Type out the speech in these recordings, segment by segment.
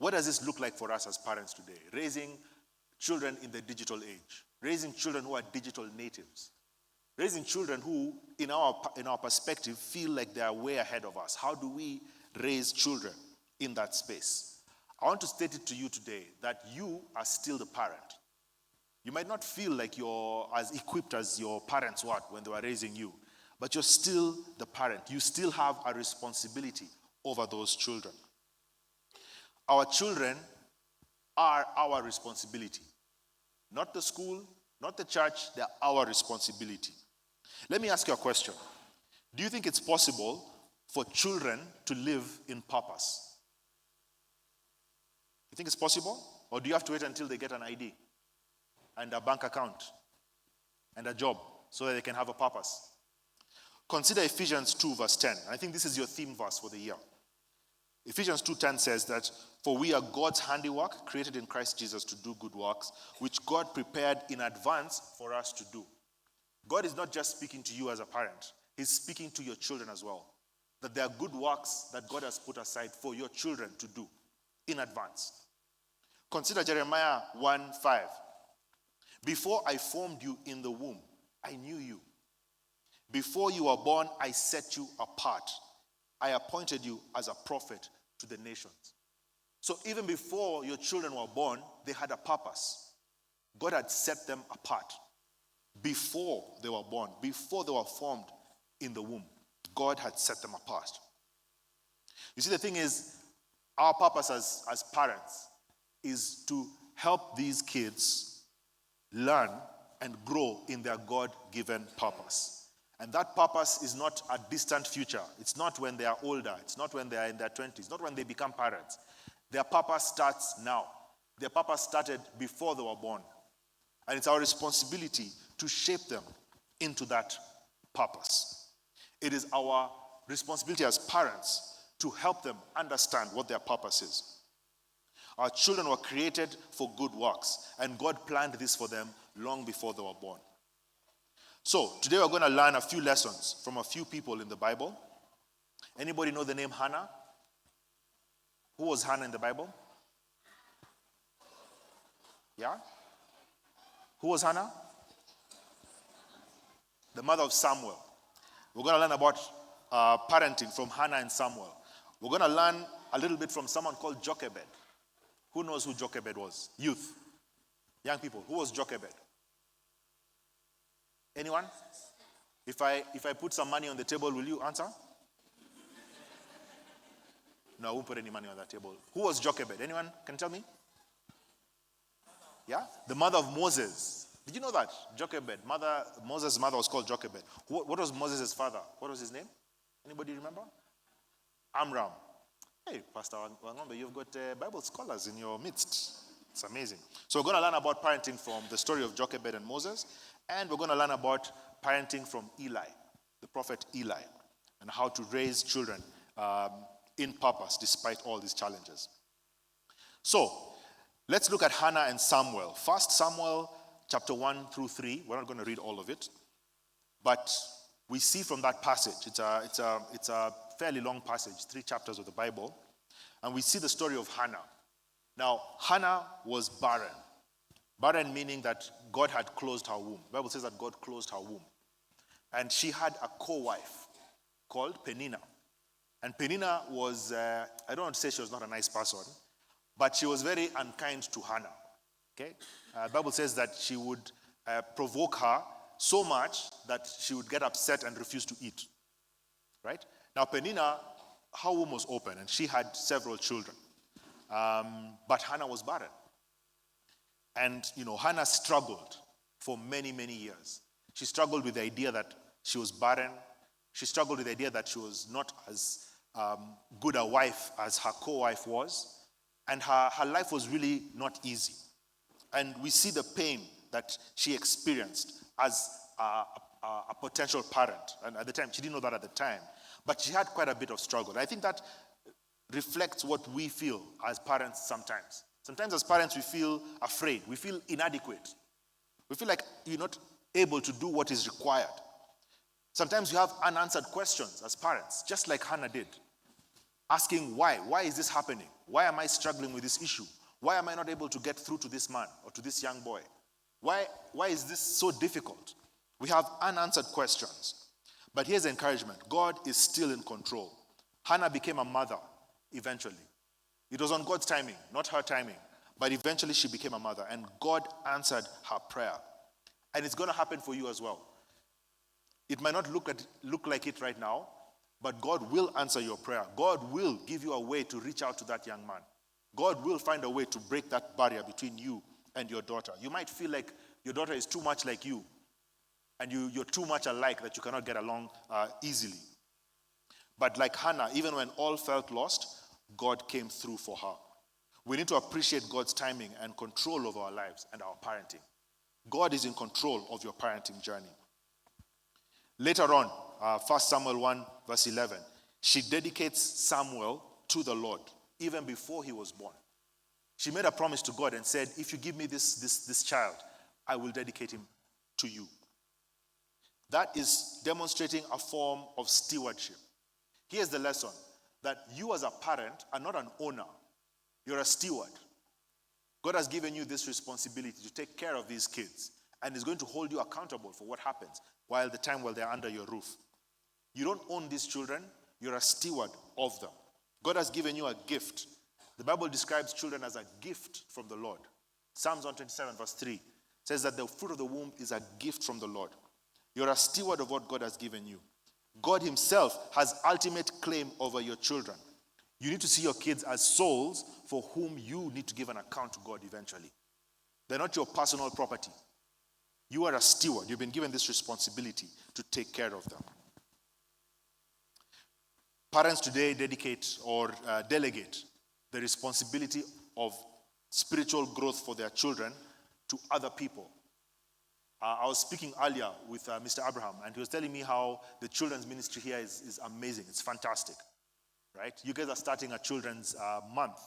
What does this look like for us as parents today? Raising children in the digital age, raising children who are digital natives, raising children who, in our perspective, feel like they are way ahead of us. How do we raise children in that space? I want to state it to you today that you are still the parent. You might not feel like you're as equipped as your parents were when they were raising you, but you're still the parent. You still have a responsibility over those children. Our children are our responsibility. Not the school, not the church, they're our responsibility. Let me ask you a question. Do you think it's possible for children to live in purpose? You think it's possible? Or do you have to wait until they get an ID and a bank account and a job so that they can have a purpose? Consider Ephesians 2 verse 10. I think this is your theme verse for the year. Ephesians 2:10 says that, "For we are God's handiwork, created in Christ Jesus to do good works, which God prepared in advance for us to do." God is not just speaking to you as a parent. He's speaking to your children as well. That there are good works that God has put aside for your children to do in advance. Consider Jeremiah 1:5. "Before I formed you in the womb, I knew you. Before you were born, I set you apart. I appointed you as a prophet to the nations." So even before your children were born, they had a purpose. God had set them apart. Before they were born, before they were formed in the womb, God had set them apart. You see, the thing is, our purpose as parents is to help these kids learn and grow in their God-given purpose. And that purpose is not a distant future. It's not when they are older. It's not when they are in their 20s. Not when they become parents. Their purpose starts now. Their purpose started before they were born. And it's our responsibility to shape them into that purpose. It is our responsibility as parents to help them understand what their purpose is. Our children were created for good works, and God planned this for them long before they were born. So, today we're going to learn a few lessons from a few people in the Bible. Anybody know the name Hannah? Who was Hannah in the Bible? Yeah? Who was Hannah? The mother of Samuel. We're going to learn about parenting from Hannah and Samuel. We're going to learn a little bit from someone called Jochebed. Who knows who Jochebed was? Youth. Young people. Who was Jochebed? Anyone? If I put some money on the table, will you answer? No, I won't put any money on that table. Who was Jochebed? Anyone can tell me? Yeah? The mother of Moses. Did you know that? Jochebed. Moses' mother was called Jochebed. What was Moses' father? What was his name? Anybody remember? Amram. Hey, Pastor Wangombe, you've got Bible scholars in your midst. It's amazing. So we're going to learn about parenting from the story of Jochebed and Moses. And we're going to learn about parenting from Eli, the prophet Eli, and how to raise children in purpose despite all these challenges. So, let's look at Hannah and Samuel. 1 Samuel chapter 1 through 3. We're not going to read all of it. But we see from that passage, it's a fairly long passage, 3 chapters of the Bible. And we see the story of Hannah. Now, Hannah was barren. Barren meaning that God had closed her womb. The Bible says that God closed her womb. And she had a co-wife called Peninnah. And Peninnah was, I don't want to say she was not a nice person, but she was very unkind to Hannah. Okay? The Bible says that she would provoke her so much that she would get upset and refuse to eat. Right? Now Peninnah, her womb was open and she had several children. But Hannah was barren. And, Hannah struggled for many, many years. She struggled with the idea that she was barren. She struggled with the idea that she was not as good a wife as her co-wife was. And her life was really not easy. And we see the pain that she experienced as a potential parent. And at the time, she didn't know that at the time. But she had quite a bit of struggle. I think that reflects what we feel as parents sometimes. Sometimes as parents, we feel afraid. We feel inadequate. We feel like you're not able to do what is required. Sometimes you have unanswered questions as parents, just like Hannah did. asking why. Why is this happening? Why am I struggling with this issue? Why am I not able to get through to this man or to this young boy? Why is this so difficult? We have unanswered questions. But here's encouragement. God is still in control. Hannah became a mother eventually. It was on God's timing, not her timing. But eventually she became a mother, and God answered her prayer. And it's going to happen for you as well. It might not look like it right now, but God will answer your prayer. God will give you a way to reach out to that young man. God will find a way to break that barrier between you and your daughter. You might feel like your daughter is too much like you, and you're too much alike that you cannot get along easily. But like Hannah, even when all felt lost, God came through for her. We need to appreciate God's timing and control over our lives and our parenting. God is in control of your parenting journey. Later on, 1 Samuel 1 verse 11, she dedicates Samuel to the Lord even before he was born. She made a promise to God and said, if you give me this child, I will dedicate him to you. That is demonstrating a form of stewardship. Here's the lesson, that you as a parent are not an owner. You're a steward. God has given you this responsibility to take care of these kids, and is going to hold you accountable for what happens while they're under your roof. You don't own these children. You're a steward of them. God has given you a gift. The Bible describes children as a gift from the Lord. Psalms 127 verse 3 says that the fruit of the womb is a gift from the Lord. You're a steward of what God has given you. God himself has ultimate claim over your children. You need to see your kids as souls for whom you need to give an account to God eventually. They're not your personal property. You are a steward. You've been given this responsibility to take care of them. Parents today dedicate or delegate the responsibility of spiritual growth for their children to other people. I was speaking earlier with Mr. Abraham, and he was telling me how the children's ministry here is amazing. It's fantastic, right? You guys are starting a children's month.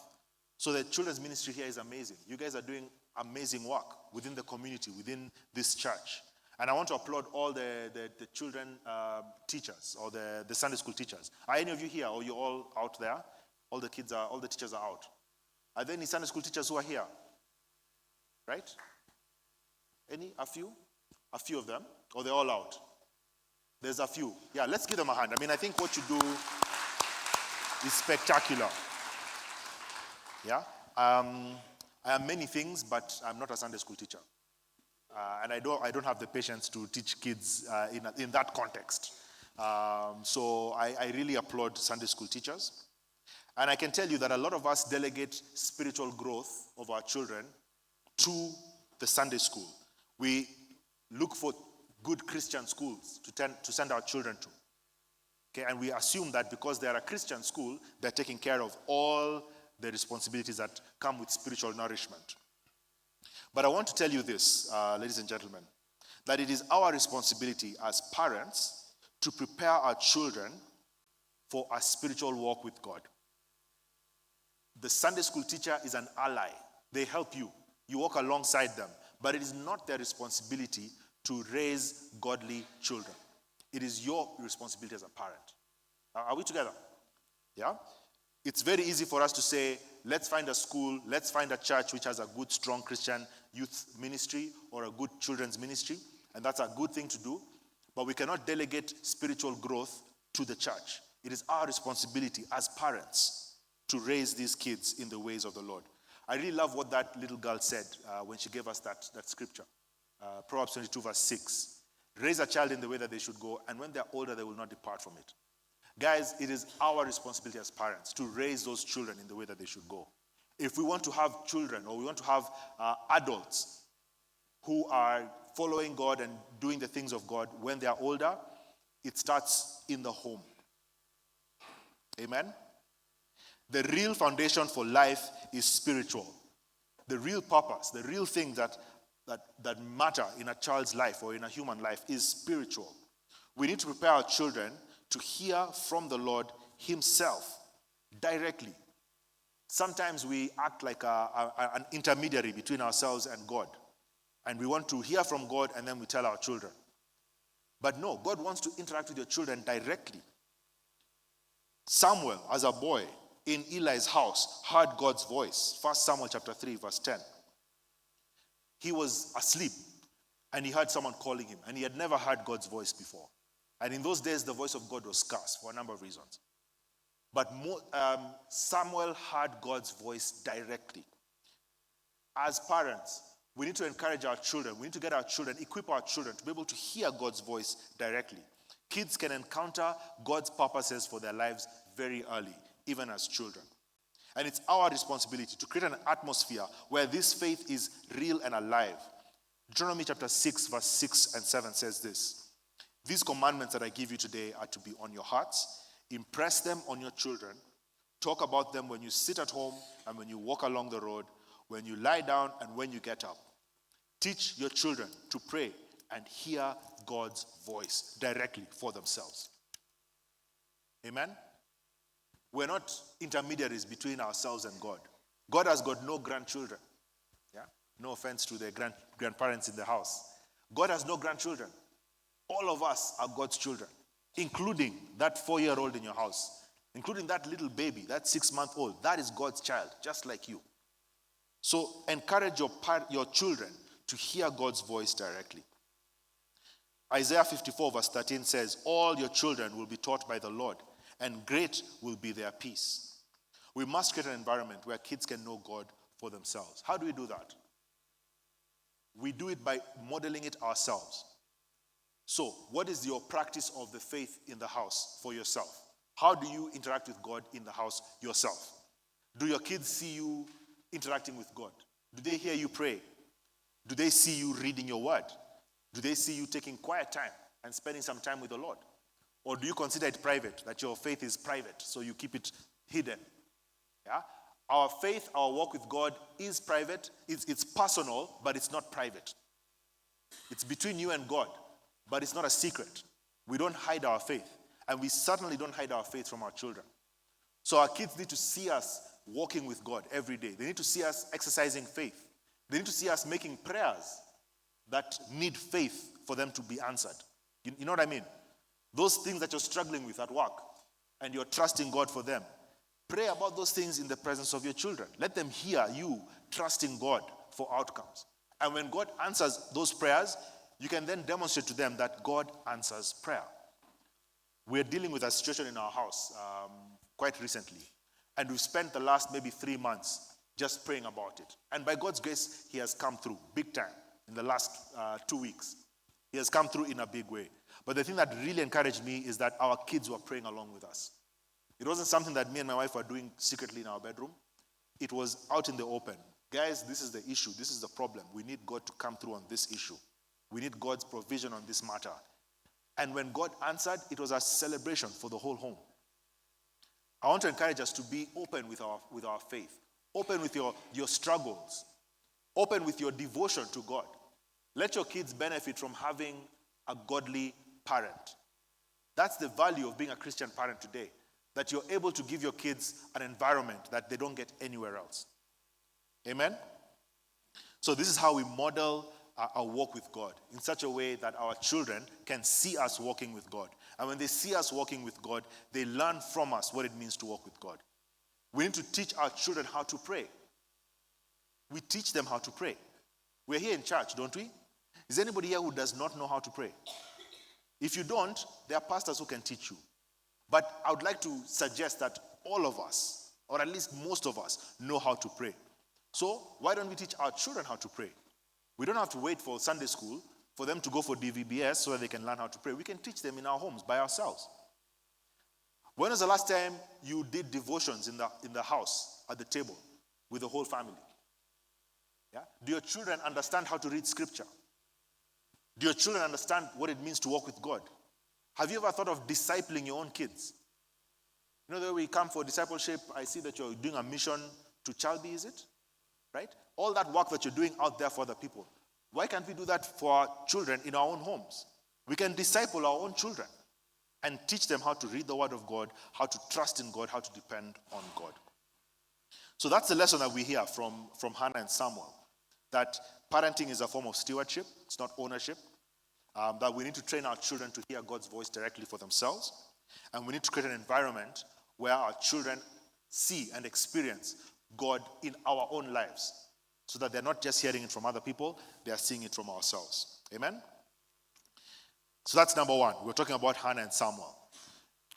So the children's ministry here is amazing. You guys are doing amazing work within the community, within this church. And I want to applaud all the children teachers or the Sunday school teachers. Are any of you here, or you're all out there? All the teachers are out. Are there any Sunday school teachers who are here? Right? Any? A few? A few of them? Or they're all out? There's a few. Yeah, let's give them a hand. I mean, I think what you do is spectacular. Yeah? I am many things, but I'm not a Sunday school teacher. And I don't have the patience to teach kids in that context. So I really applaud Sunday school teachers. And I can tell you that a lot of us delegate spiritual growth of our children to the Sunday school. We look for good Christian schools to send our children to. Okay, and we assume that because they're a Christian school, they're taking care of all the responsibilities that come with spiritual nourishment. But I want to tell you this, ladies and gentlemen, that it is our responsibility as parents to prepare our children for a spiritual walk with God. The Sunday school teacher is an ally. They help you. You walk alongside them. But it is not their responsibility to raise godly children. It is your responsibility as a parent. Are we together? Yeah? It's very easy for us to say, let's find a school, let's find a church which has a good, strong Christian youth ministry or a good children's ministry, and that's a good thing to do. But we cannot delegate spiritual growth to the church. It is our responsibility as parents to raise these kids in the ways of the Lord. I really love what that little girl said when she gave us that scripture. Proverbs 22 verse 6. Raise a child in the way that they should go, and when they're older, they will not depart from it. Guys, it is our responsibility as parents to raise those children in the way that they should go. If we want to have children, or we want to have adults who are following God and doing the things of God when they are older, it starts in the home. Amen? The real foundation for life is spiritual. The real purpose, the real thing that matter in a child's life or in a human life is spiritual. We need to prepare our children to hear from the Lord himself directly. Sometimes we act like an intermediary between ourselves and God. And we want to hear from God and then we tell our children. But no, God wants to interact with your children directly. Samuel, as a boy in Eli's house, heard God's voice. 1 Samuel chapter 3, verse 10. He was asleep and he heard someone calling him, and he had never heard God's voice before. And in those days, the voice of God was scarce for a number of reasons. But Samuel heard God's voice directly. As parents, we need to encourage our children. We need to get our children, equip our children to be able to hear God's voice directly. Kids can encounter God's purposes for their lives very early, even as children. And it's our responsibility to create an atmosphere where this faith is real and alive. Deuteronomy chapter 6, verse 6 and 7 says this: "These commandments that I give you today are to be on your hearts. Impress them on your children. Talk about them when you sit at home and when you walk along the road, when you lie down and when you get up. Teach your children to pray and hear God's voice directly for themselves." Amen? We're not intermediaries between ourselves and God. God has got no grandchildren. Yeah? No offense to the grandparents in the house. God has no grandchildren. All of us are God's children, including that 4-year-old in your house, including that little baby, that 6-month-old. That is God's child, just like you. So encourage your children to hear God's voice directly. Isaiah 54 verse 13 says, "All your children will be taught by the Lord, and great will be their peace." We must create an environment where kids can know God for themselves. How do we do that? We do it by modeling it ourselves. So, what is your practice of the faith in the house for yourself? How do you interact with God in the house yourself? Do your kids see you interacting with God? Do they hear you pray? Do they see you reading your word? Do they see you taking quiet time and spending some time with the Lord? Or do you consider it private, that your faith is private, so you keep it hidden? Yeah? Our faith, our walk with God is private. It's personal, but it's not private. It's between you and God, but it's not a secret. We don't hide our faith, and we certainly don't hide our faith from our children. So our kids need to see us walking with God every day. They need to see us exercising faith. They need to see us making prayers that need faith for them to be answered. You know what I mean? Those things that you're struggling with at work and you're trusting God for them. Pray about those things in the presence of your children. Let them hear you trusting God for outcomes. And when God answers those prayers, you can then demonstrate to them that God answers prayer. We're dealing with a situation in our house quite recently. And we've spent the last maybe 3 months just praying about it. And by God's grace, he has come through big time in the last 2 weeks. He has come through in a big way. But the thing that really encouraged me is that our kids were praying along with us. It wasn't something that me and my wife were doing secretly in our bedroom. It was out in the open. Guys, this is the issue. This is the problem. We need God to come through on this issue. We need God's provision on this matter. And when God answered, it was a celebration for the whole home. I want to encourage us to be open with our faith. Open with your struggles. Open with your devotion to God. Let your kids benefit from having a godly parent. That's the value of being a Christian parent today. That you're able to give your kids an environment that they don't get anywhere else. Amen? So this is how we model our walk with God in such a way that our children can see us walking with God. And when they see us walking with God, they learn from us what it means to walk with God. We need to teach our children how to pray. We teach them how to pray. We're here in church, don't we? Is there anybody here who does not know how to pray? If you don't, there are pastors who can teach you. But I would like to suggest that all of us, or at least most of us, know how to pray. So why don't we teach our children how to pray? We don't have to wait for Sunday school for them to go for DVBS so that they can learn how to pray. We can teach them in our homes by ourselves. When was the last time you did devotions in the house at the table with the whole family? Yeah? Do your children understand how to read scripture? Do your children understand what it means to walk with God? Have you ever thought of discipling your own kids? You know, that we come for discipleship, I see that you're doing a mission to Chalby, is it? Right? All that work that you're doing out there for other people. Why can't we do that for our children in our own homes? We can disciple our own children and teach them how to read the word of God, how to trust in God, how to depend on God. So that's the lesson that we hear from Hannah and Samuel. That parenting is a form of stewardship. It's not ownership. That we need to train our children to hear God's voice directly for themselves. And we need to create an environment where our children see and experience God in our own lives, so that they're not just hearing it from other people, they are seeing it from ourselves. Amen? So that's number one. We're talking about Hannah and Samuel.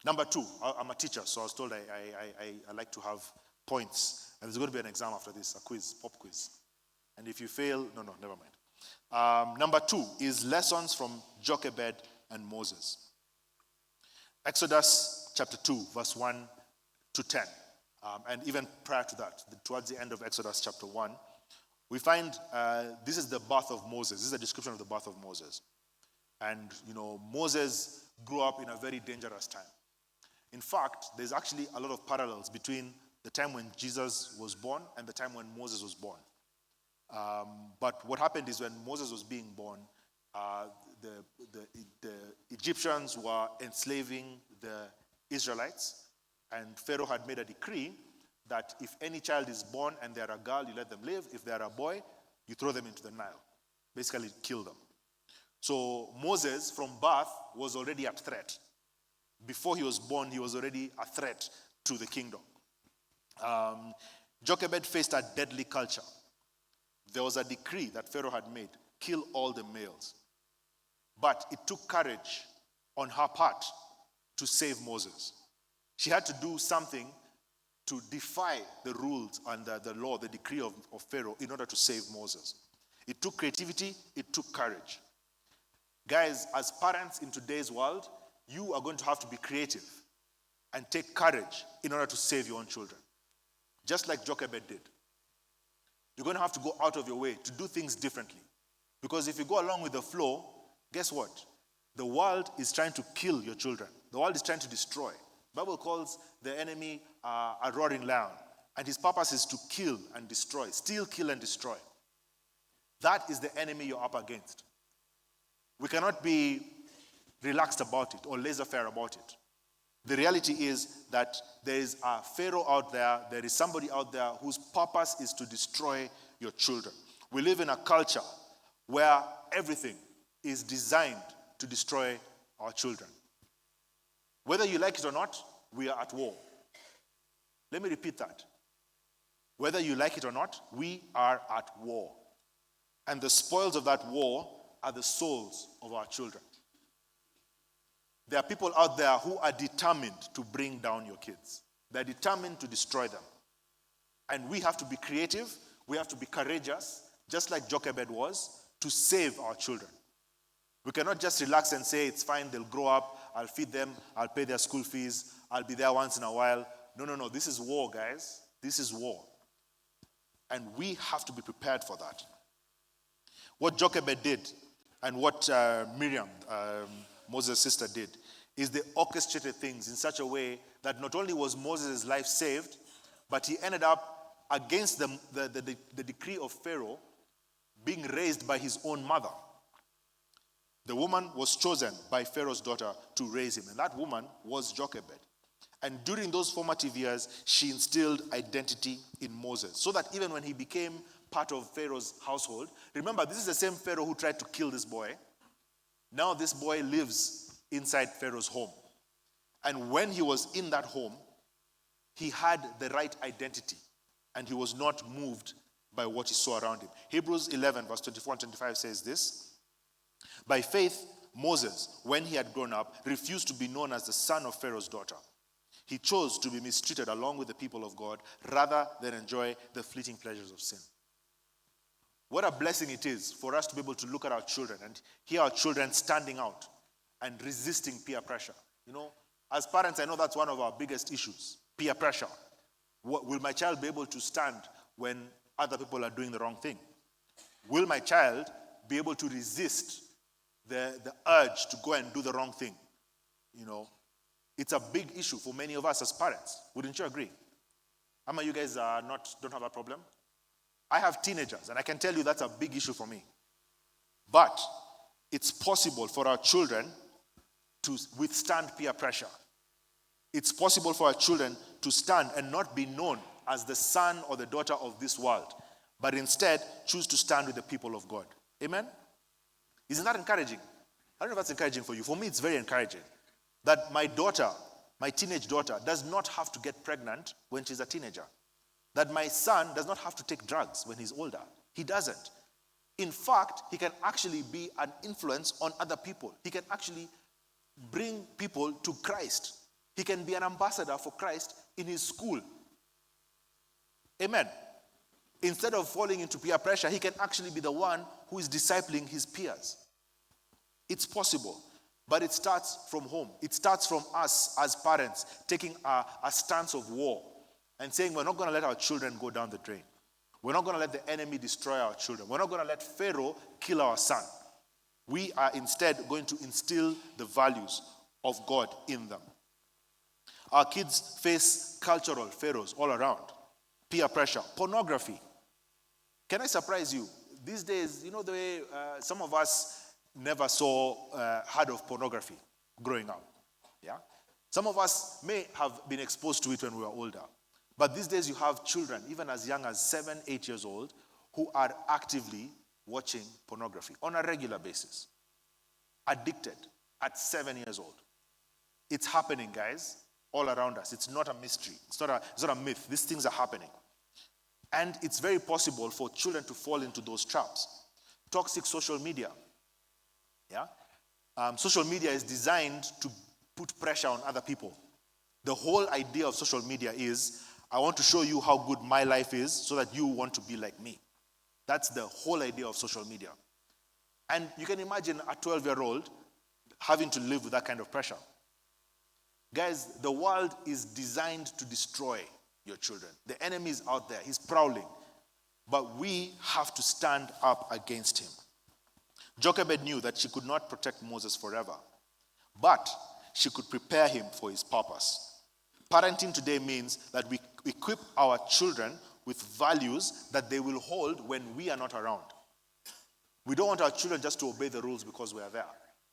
Number two, I'm a teacher, so I was told I like to have points. And there's going to be an exam after this, a quiz, pop quiz. And if you fail, no, never mind. Number two is lessons from Jochebed and Moses. Exodus chapter 2, verse 1 to 10. And even prior to that, towards the end of Exodus chapter 1, we find this is the birth of Moses. This is a description of the birth of Moses. And, Moses grew up in a very dangerous time. In fact, there's actually a lot of parallels between the time when Jesus was born and the time when Moses was born. But what happened is when Moses was being born, the Egyptians were enslaving the Israelites, and Pharaoh had made a decree that if any child is born and they're a girl, you let them live. If they're a boy, you throw them into the Nile. Basically, kill them. So Moses, from birth, was already a threat. Before he was born, he was already a threat to the kingdom. Jochebed faced a deadly culture. There was a decree that Pharaoh had made, kill all the males. But it took courage on her part to save Moses. She had to do something to defy the rules and the law, the decree of Pharaoh in order to save Moses. It took creativity, it took courage. Guys, as parents in today's world, you are going to have to be creative and take courage in order to save your own children. Just like Jochebed did. You're going to have to go out of your way to do things differently. Because if you go along with the flow, guess what? The world is trying to kill your children. The world is trying to destroy. The Bible calls the enemy a roaring lion. And his purpose is to kill and destroy. Steal, kill, and destroy. That is the enemy you're up against. We cannot be relaxed about it or laissez-faire about it. The reality is that there is a Pharaoh out there is somebody out there whose purpose is to destroy your children. We live in a culture where everything is designed to destroy our children. Whether you like it or not, we are at war. Let me repeat that. Whether you like it or not, we are at war. And the spoils of that war are the souls of our children. There are people out there who are determined to bring down your kids. They're determined to destroy them. And we have to be creative, we have to be courageous, just like Jochebed was, to save our children. We cannot just relax and say, it's fine, they'll grow up, I'll feed them, I'll pay their school fees, I'll be there once in a while. No, this is war, guys. This is war. And we have to be prepared for that. What Jochebed did, and what Miriam, Moses' sister, did, is they orchestrated things in such a way that not only was Moses' life saved, but he ended up against the decree of Pharaoh being raised by his own mother. The woman was chosen by Pharaoh's daughter to raise him, and that woman was Jochebed. And during those formative years, she instilled identity in Moses, so that even when he became part of Pharaoh's household, remember, this is the same Pharaoh who tried to kill this boy. Now this boy lives inside Pharaoh's home. And when he was in that home, he had the right identity, and he was not moved by what he saw around him. Hebrews 11, verse 24 and 25 says this: by faith, Moses, when he had grown up, refused to be known as the son of Pharaoh's daughter. He chose to be mistreated along with the people of God rather than enjoy the fleeting pleasures of sin. What a blessing it is for us to be able to look at our children and hear our children standing out and resisting peer pressure. As parents, I know that's one of our biggest issues, peer pressure. Will my child be able to stand when other people are doing the wrong thing? Will my child be able to resist the urge to go and do the wrong thing? It's a big issue for many of us as parents. Wouldn't you agree? How many of you guys don't have that problem? I have teenagers, and I can tell you that's a big issue for me. But it's possible for our children to withstand peer pressure. It's possible for our children to stand and not be known as the son or the daughter of this world, but instead choose to stand with the people of God. Amen? Isn't that encouraging? I don't know if that's encouraging for you. For me, it's very encouraging that my daughter my teenage daughter does not have to get pregnant when she's a teenager. That my son does not have to take drugs when he's older. He doesn't. In fact, he can actually be an influence on other people. He can actually bring people to Christ. He can be an ambassador for Christ in his school. Amen. Instead of falling into peer pressure, he can actually be the one who is discipling his peers. It's possible, but it starts from home. It starts from us as parents taking a stance of war and saying we're not going to let our children go down the drain. We're not going to let the enemy destroy our children. We're not going to let Pharaoh kill our son. We are instead going to instill the values of God in them. Our kids face cultural pharaohs all around. Peer pressure, pornography. Can I surprise you? These days, you know the way some of us never heard of pornography growing up. Yeah? Some of us may have been exposed to it when we were older. But these days you have children, even as young as 7, 8 years old, who are actively watching pornography on a regular basis. Addicted at 7 years old. It's happening, guys, all around us. It's not a mystery. It's not a myth. These things are happening. And it's very possible for children to fall into those traps. Toxic social media. Yeah? Social media is designed to put pressure on other people. The whole idea of social media is, I want to show you how good my life is so that you want to be like me. That's the whole idea of social media. And you can imagine a 12-year-old having to live with that kind of pressure. Guys, the world is designed to destroy your children. The enemy is out there. He's prowling. But we have to stand up against him. Jochebed knew that she could not protect Moses forever, but she could prepare him for his purpose. Parenting today means that we equip our children with values that they will hold when we are not around. We don't want our children just to obey the rules because we are there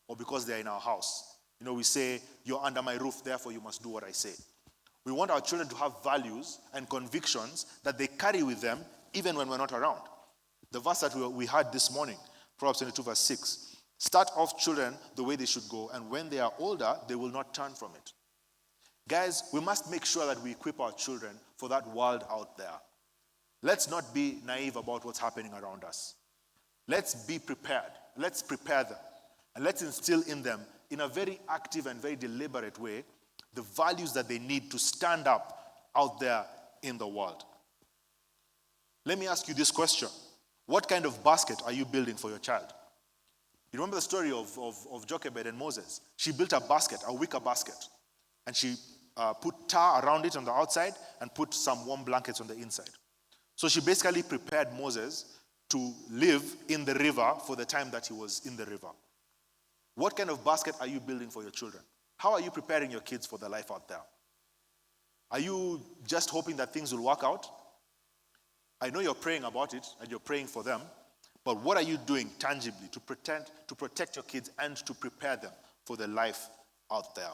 or because they are in our house. You know, we say, you're under my roof, therefore you must do what I say. We want our children to have values and convictions that they carry with them even when we're not around. The verse that we had this morning, Proverbs 22 verse 6, start off children the way they should go, and when they are older, they will not turn from it. Guys, we must make sure that we equip our children for that world out there. Let's not be naive about what's happening around us. Let's be prepared. Let's prepare them. And let's instill in them, in a very active and very deliberate way, the values that they need to stand up out there in the world. Let me ask you this question. What kind of basket are you building for your child? You remember the story of Jochebed and Moses? She built a basket, a wicker basket. And she put tar around it on the outside and put some warm blankets on the inside. So she basically prepared Moses to live in the river for the time that he was in the river. What kind of basket are you building for your children? How are you preparing your kids for the life out there? Are you just hoping that things will work out? I know you're praying about it and you're praying for them, but what are you doing tangibly to protect your kids and to prepare them for the life out there?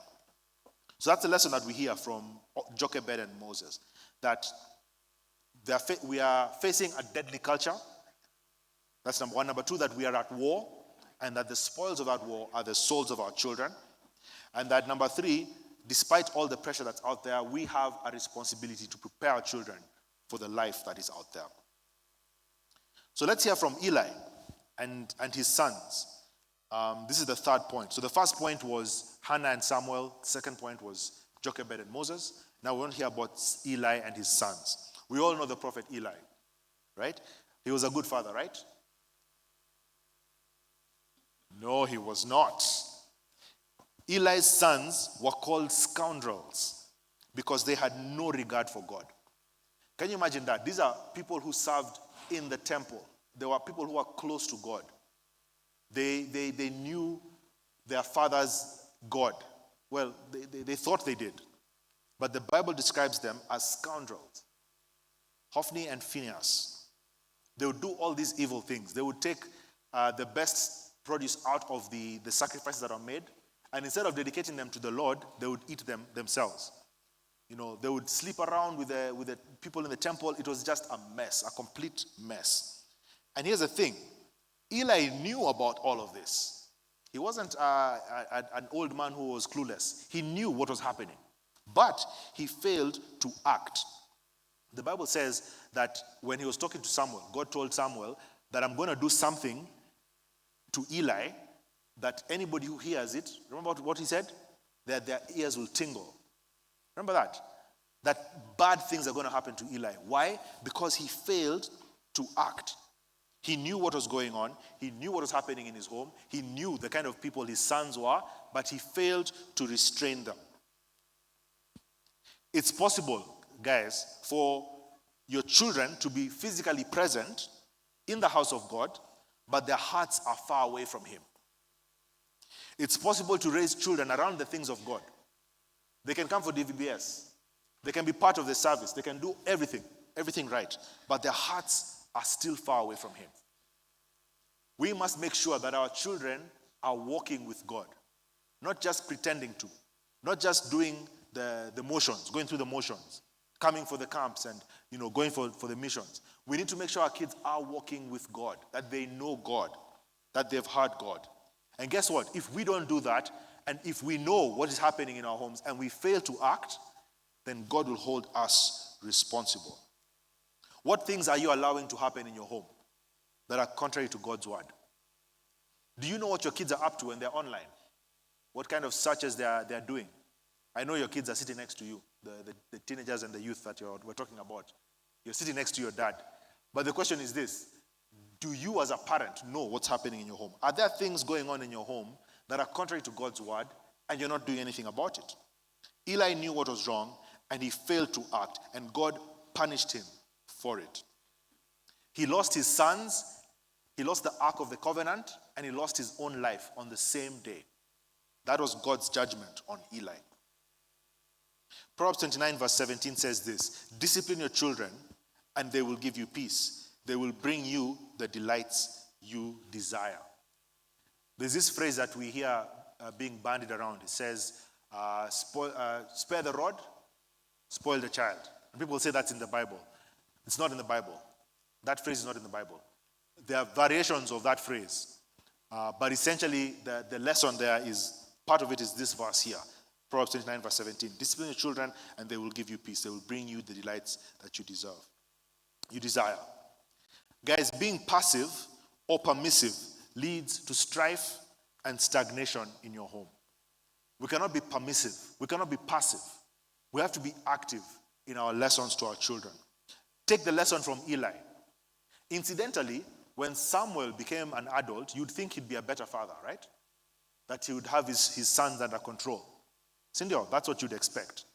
So that's the lesson that we hear from Jochebed and Moses, that we are facing a deadly culture. That's number one. Number two, that we are at war, and that the spoils of that war are the souls of our children. And that number three, despite all the pressure that's out there, we have a responsibility to prepare our children for the life that is out there. So let's hear from Eli and his sons. This is the third point. So the first point was Hannah and Samuel. The second point was Jochebed and Moses. Now we want to hear about Eli and his sons. We all know the prophet Eli, right? He was a good father, right? No, he was not. Eli's sons were called scoundrels because they had no regard for God. Can you imagine that? These are people who served in the temple. They were people who were close to God. They knew their father's God. Well, they thought they did. But the Bible describes them as scoundrels. Hophni and Phinehas. They would do all these evil things. They would take the best produce out of the sacrifices that are made, and instead of dedicating them to the Lord, they would eat them themselves. You know, they would sleep around with the people in the temple. It was just a mess, a complete mess. And here's the thing. Eli knew about all of this. He wasn't an old man who was clueless. He knew what was happening. But he failed to act. The Bible says that when he was talking to Samuel, God told Samuel that I'm going to do something to Eli that anybody who hears it, remember what he said? That their ears will tingle. Remember that? That bad things are going to happen to Eli. Why? Because he failed to act. He knew what was going on. He knew what was happening in his home. He knew the kind of people his sons were, but he failed to restrain them. It's possible, guys, for your children to be physically present in the house of God, but their hearts are far away from him. It's possible to raise children around the things of God. They can come for DVBS. They can be part of the service. They can do everything right, but their hearts are still far away from him. We must make sure that our children are walking with God, not just pretending to, not just doing the motions, going through the motions, coming for the camps and going for the missions. We need to make sure our kids are walking with God, that they know God, that they've heard God. And guess what? If we don't do that, and if we know what is happening in our homes and we fail to act, then God will hold us responsible. What things are you allowing to happen in your home that are contrary to God's word? Do you know what your kids are up to when they're online? What kind of searches they're doing? I know your kids are sitting next to you, the teenagers and the youth that we're talking about. You're sitting next to your dad. But the question is this: do you as a parent know what's happening in your home? Are there things going on in your home that are contrary to God's word and you're not doing anything about it? Eli knew what was wrong and he failed to act, and God punished him for it. He lost his sons, he lost the Ark of the Covenant, and he lost his own life on the same day. That was God's judgment on Eli. Proverbs 29 verse 17 says this: discipline your children and they will give you peace. They will bring you the delights you desire. There's this phrase that we hear being bandied around. It says, spare the rod, spoil the child. And people say that's in the Bible. It's not in the Bible. That phrase is not in the Bible. There are variations of that phrase. But essentially, the lesson there is, part of it is this verse here. Proverbs 29 verse 17. Discipline your children and they will give you peace. They will bring you the delights that you desire. Guys, being passive or permissive leads to strife and stagnation in your home. We cannot be permissive. We cannot be passive. We have to be active in our lessons to our children. Take the lesson from Eli. Incidentally, when Samuel became an adult, you'd think he'd be a better father, right? That he would have his sons under control. Sindio, that's what you'd expect.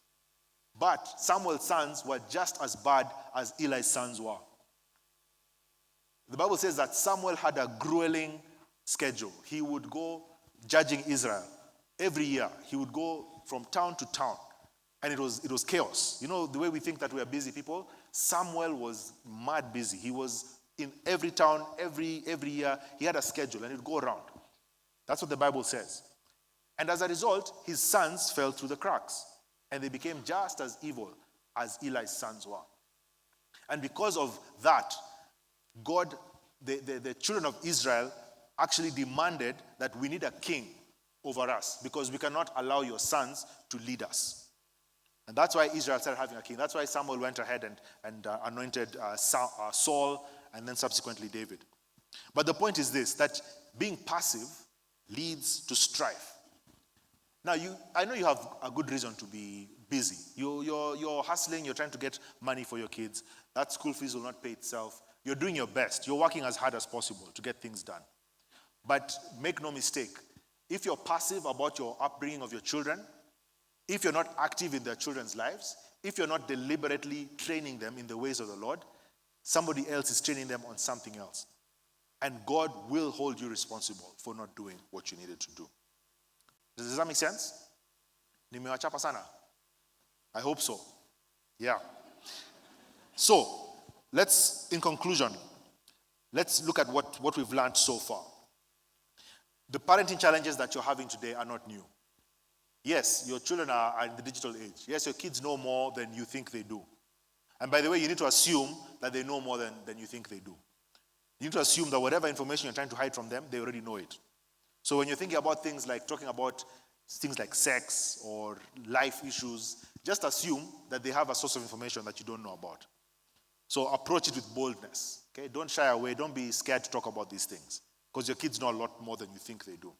But Samuel's sons were just as bad as Eli's sons were. The Bible says that Samuel had a grueling schedule. He would go judging Israel every year. He would go from town to town. And it was chaos. You know, the way we think that we are busy people, Samuel was mad busy. He was in every town, every year. He had a schedule and it would go around. That's what the Bible says. And as a result, his sons fell through the cracks. And they became just as evil as Eli's sons were. And because of that, God, the children of Israel actually demanded that we need a king over us, because we cannot allow your sons to lead us. And that's why Israel started having a king. That's why Samuel went ahead and anointed Saul and then subsequently David. But the point is this, that being passive leads to strife. Now, I know you have a good reason to be busy. You're hustling, you're trying to get money for your kids. That school fees will not pay itself. You're doing your best. You're working as hard as possible to get things done. But make no mistake, if you're passive about your upbringing of your children, if you're not active in their children's lives, if you're not deliberately training them in the ways of the Lord, somebody else is training them on something else. And God will hold you responsible for not doing what you needed to do. Does that make sense? Nimewachapa sana? I hope so. Yeah. So, in conclusion, let's look at what we've learned so far. The parenting challenges that you're having today are not new. Yes, your children are in the digital age. Yes, your kids know more than you think they do. And by the way, you need to assume that they know more than you think they do. You need to assume that whatever information you're trying to hide from them, they already know it. So when you're thinking about things like talking about things like sex or life issues, just assume that they have a source of information that you don't know about. So approach it with boldness. Okay? Don't shy away. Don't be scared to talk about these things, because your kids know a lot more than you think they do.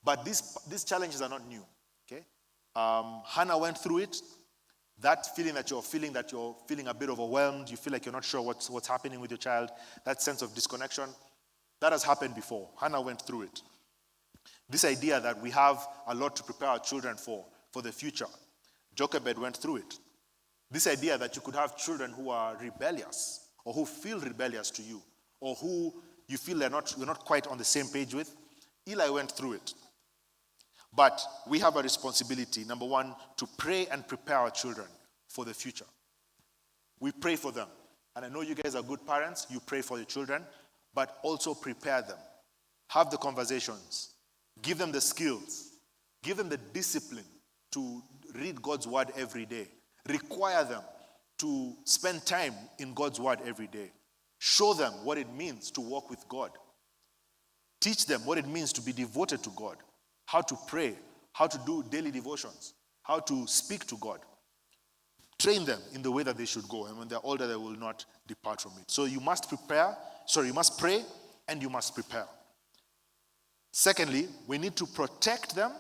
But these challenges are not new. Okay? Hannah went through it. That feeling that you're feeling a bit overwhelmed, you feel like you're not sure what's happening with your child, that sense of disconnection, that has happened before. Hannah went through it. This idea that we have a lot to prepare our children for the future, Jochebed went through it. This idea that you could have children who are rebellious, or who feel rebellious to you, or who you feel you're not quite on the same page with, Eli went through it. But we have a responsibility, number one, to pray and prepare our children for the future. We pray for them. And I know you guys are good parents. You pray for your children, but also prepare them. Have the conversations. Give them the skills. Give them the discipline to read God's word every day. Require them to spend time in God's word every day. Show them what it means to walk with God. Teach them what it means to be devoted to God. How to pray, how to do daily devotions, how to speak to God. Train them in the way that they should go, and when they're older, they will not depart from it. So you must pray, and you must prepare. Secondly, we need to protect them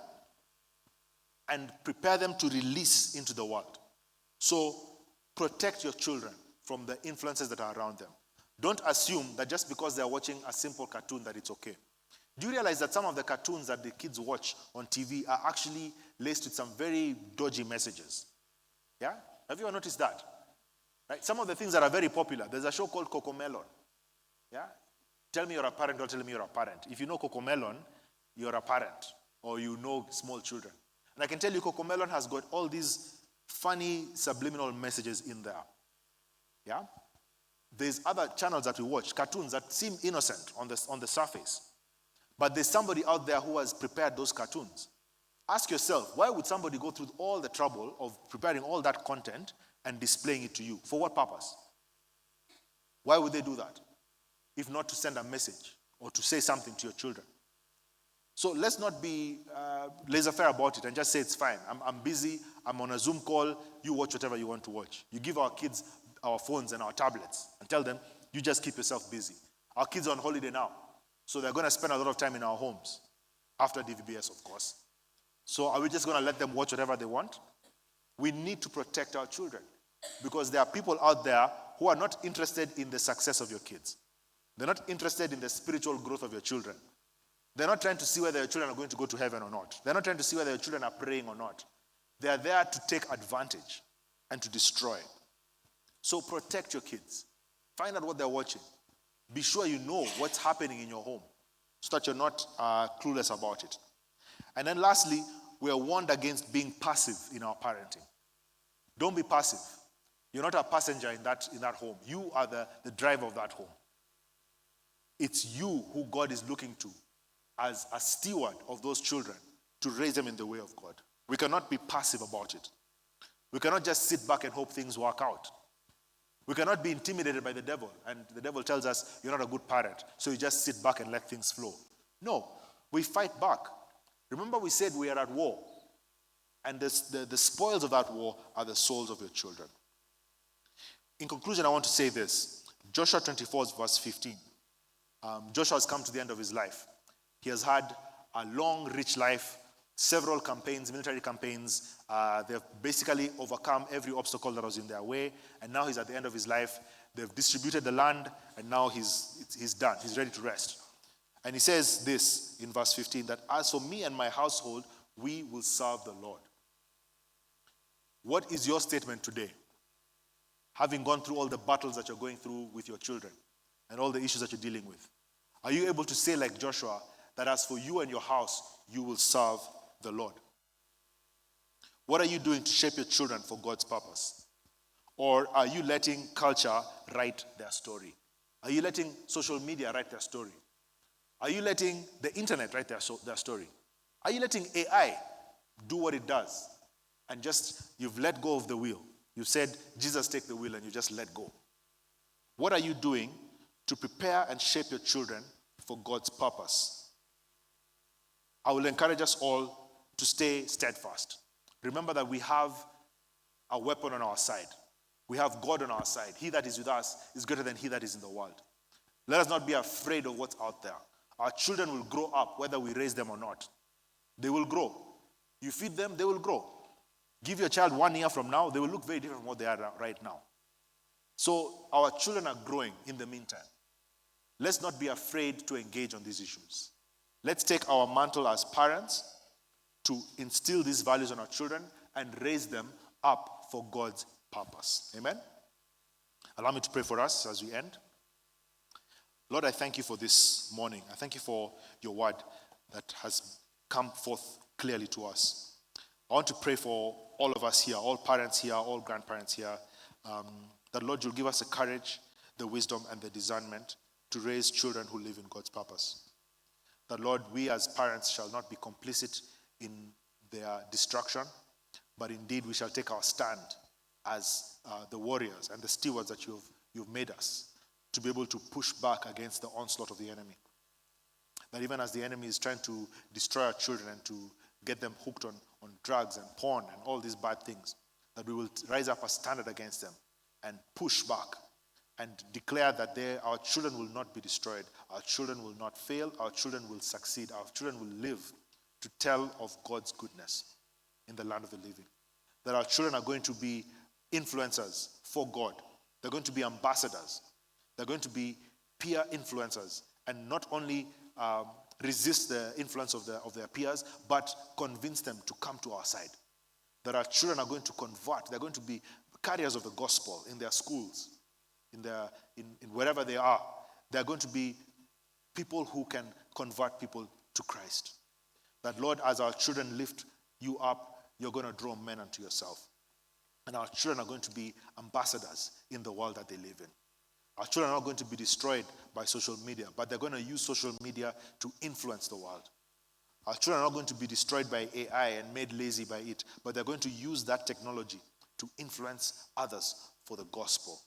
and prepare them to release into the world. So protect your children from the influences that are around them. Don't assume that just because they're watching a simple cartoon that it's okay. Do you realize that some of the cartoons that the kids watch on TV are actually laced with some very dodgy messages? Yeah? Have you ever noticed that? Right? Some of the things that are very popular. There's a show called Cocomelon. Yeah? Tell me you're a parent, don't tell me you're a parent. If you know Cocomelon, you're a parent, or you know small children. And I can tell you Cocomelon has got all these funny subliminal messages in there. Yeah? There's other channels that we watch, cartoons that seem innocent on the surface. But there's somebody out there who has prepared those cartoons. Ask yourself, why would somebody go through all the trouble of preparing all that content and displaying it to you? For what purpose? Why would they do that? If not to send a message or to say something to your children. So let's not be laissez-faire about it and just say it's fine. I'm busy, I'm on a Zoom call, you watch whatever you want to watch. You give our kids our phones and our tablets and tell them, you just keep yourself busy. Our kids are on holiday now. So they're going to spend a lot of time in our homes, after DVBS, of course. So are we just going to let them watch whatever they want? We need to protect our children, because there are people out there who are not interested in the success of your kids. They're not interested in the spiritual growth of your children. They're not trying to see whether your children are going to go to heaven or not. They're not trying to see whether your children are praying or not. They are there to take advantage and to destroy. So protect your kids. Find out what they're watching. Be sure you know what's happening in your home so that you're not clueless about it. And then lastly, we are warned against being passive in our parenting. Don't be passive. You're not a passenger in that home. You are the driver of that home. It's you who God is looking to as a steward of those children to raise them in the way of God. We cannot be passive about it. We cannot just sit back and hope things work out. We cannot be intimidated by the devil, and the devil tells us you're not a good parent, so you just sit back and let things flow. No, we fight back. Remember we said we are at war, and the spoils of that war are the souls of your children. In conclusion, I want to say this. Joshua 24 verse 15. Joshua has come to the end of his life. He has had a long, rich life, several campaigns, military campaigns. They've basically overcome every obstacle that was in their way, and now he's at the end of his life. They've distributed the land, and now he's done. He's ready to rest. And he says this in verse 15, that as for me and my household, we will serve the Lord. What is your statement today? Having gone through all the battles that you're going through with your children and all the issues that you're dealing with, are you able to say like Joshua, that as for you and your house, you will serve the Lord? What are you doing to shape your children for God's purpose? Or are you letting culture write their story? Are you letting social media write their story? Are you letting the internet write their story? Are you letting AI do what it does? And just, you've let go of the wheel. You said, Jesus, take the wheel, and you just let go. What are you doing to prepare and shape your children for God's purpose? I will encourage us all to stay steadfast. Remember that we have a weapon on our side. We have God on our side. He that is with us is greater than he that is in the world. Let us not be afraid of what's out there. Our children will grow up whether we raise them or not. They will grow. You feed them, they will grow. Give your child 1 year from now, they will look very different from what they are right now. So our children are growing in the meantime. Let's not be afraid to engage on these issues. Let's take our mantle as parents to instill these values on our children and raise them up for God's purpose. Amen? Allow me to pray for us as we end. Lord, I thank you for this morning. I thank you for your word that has come forth clearly to us. I want to pray for all of us here, all parents here, all grandparents here, that Lord, you'll give us the courage, the wisdom, and the discernment to raise children who live in God's purpose. That Lord, we as parents shall not be complicit in their destruction, but indeed we shall take our stand as the warriors and the stewards that you've made us to be able to push back against the onslaught of the enemy. That even as the enemy is trying to destroy our children and to get them hooked on drugs and porn and all these bad things, that we will rise up a standard against them and push back and declare that our children will not be destroyed, our children will not fail, our children will succeed, our children will live to tell of God's goodness in the land of the living. That our children are going to be influencers for God. They're going to be ambassadors. They're going to be peer influencers and not only resist the influence of their peers, but convince them to come to our side. That our children are going to convert. They're going to be carriers of the gospel in their schools, in wherever they are. They're going to be people who can convert people to Christ. That, Lord, as our children lift you up, you're going to draw men unto yourself. And our children are going to be ambassadors in the world that they live in. Our children are not going to be destroyed by social media, but they're going to use social media to influence the world. Our children are not going to be destroyed by AI and made lazy by it, but they're going to use that technology to influence others for the gospel.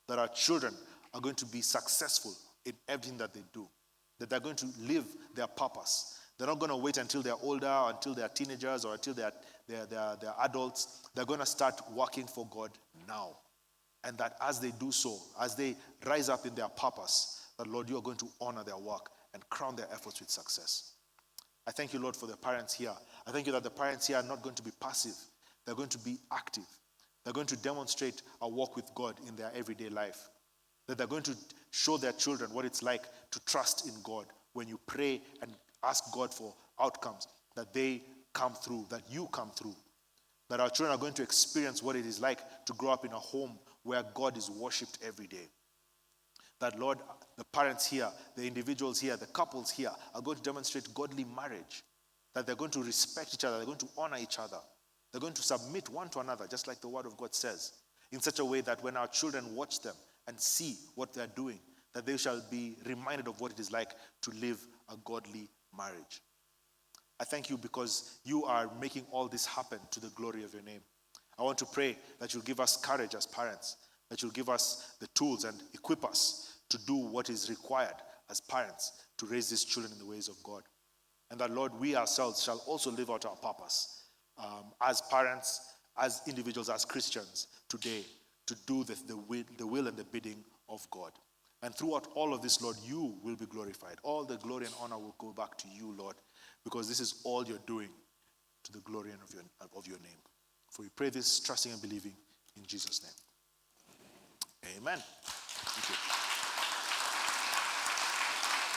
That our children are going to be successful in everything that they do. That they're going to live their purpose. They're not going to wait until they're older, or until they're teenagers, or until they're adults. They're going to start working for God now. And that as they do so, as they rise up in their purpose, that, Lord, you are going to honor their work and crown their efforts with success. I thank you, Lord, for the parents here. I thank you that the parents here are not going to be passive. They're going to be active. They're going to demonstrate a walk with God in their everyday life. That they're going to show their children what it's like to trust in God. When you pray and ask God for outcomes, that they come through, that you come through. That our children are going to experience what it is like to grow up in a home where God is worshipped every day. That, Lord, the parents here, the individuals here, the couples here are going to demonstrate godly marriage. That they're going to respect each other, they're going to honor each other. They're going to submit one to another, just like the word of God says, in such a way that when our children watch them and see what they're doing, that they shall be reminded of what it is like to live a godly marriage. I thank you because you are making all this happen to the glory of your name. I want to pray that you'll give us courage as parents, that you'll give us the tools and equip us to do what is required as parents to raise these children in the ways of God. And that, Lord, we ourselves shall also live out our purpose as parents, as individuals, as Christians today, to do the will and the bidding of God. And throughout all of this, Lord, you will be glorified. All the glory and honor will go back to you, Lord, because this is all you're doing to the glory of your name. For we pray this, trusting and believing in Jesus' name. Amen. Thank you.